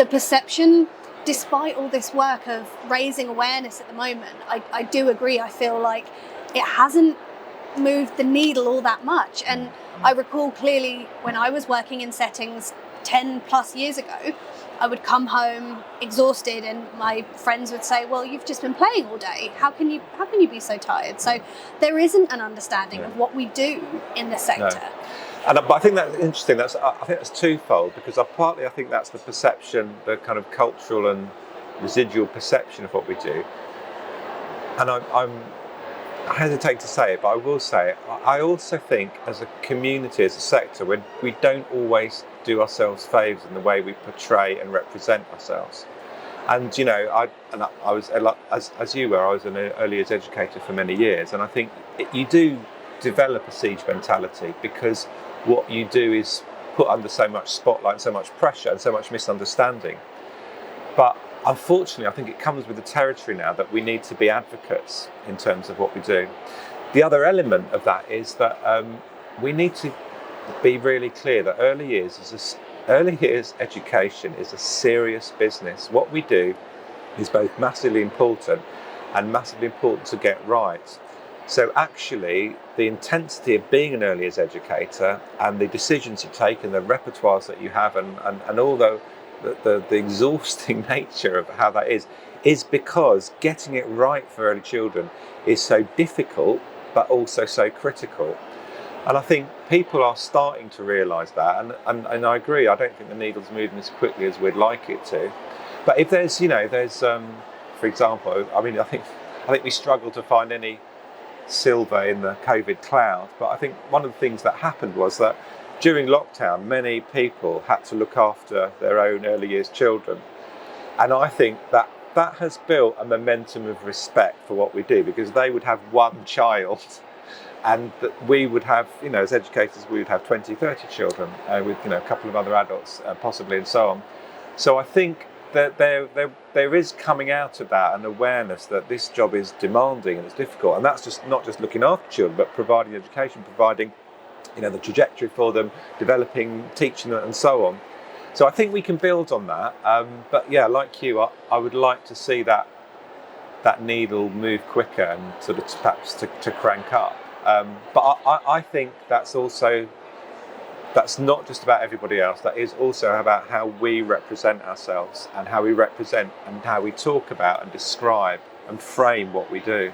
the perception, despite all this work of raising awareness at the moment, I do agree. I feel like it hasn't moved the needle all that much. And I recall clearly when I was working in settings 10 plus years ago, I would come home exhausted and my friends would say, well, you've just been playing all day. How can you be so tired? So there isn't an understanding of what we do in the sector. No. But I think that's interesting. I think that's twofold, because I think that's the perception, the kind of cultural and residual perception of what we do. And I hesitate to say it, but I will say it. I also think as a community, as a sector, we don't always do ourselves favours in the way we portray and represent ourselves. And I was, as you were, I was an early years educator for many years, and I think you do develop a siege mentality, because what you do is put under so much spotlight, so much pressure, and so much misunderstanding. But unfortunately, I think it comes with the territory now that we need to be advocates in terms of what we do. The other element of that is that we need to be really clear that early years education is a serious business. What we do is both massively important and massively important to get right. So actually, the intensity of being an early years educator and the decisions you take and the repertoires that you have and all the exhausting nature of how that is because getting it right for early children is so difficult, but also so critical. And I think people are starting to realise that, and I agree. I don't think the needle's moving as quickly as we'd like it to. But if there's for example, I think we struggle to find any silver in the COVID cloud. But I think one of the things that happened was that during lockdown, many people had to look after their own early years children. And I think that has built a momentum of respect for what we do, because they would have one child and that we would have, as educators, we would have 20, 30 children with, a couple of other adults possibly, and so on. So I think that there is coming out of that an awareness that this job is demanding and it's difficult. And that's just not just looking after children, but providing education, providing the trajectory for them, developing, teaching them, and so on. So I think we can build on that. But yeah, like you, I would like to see that needle move quicker and sort of perhaps to crank up. But I think that's not just about everybody else. That is also about how we represent ourselves and how we represent and how we talk about and describe and frame what we do.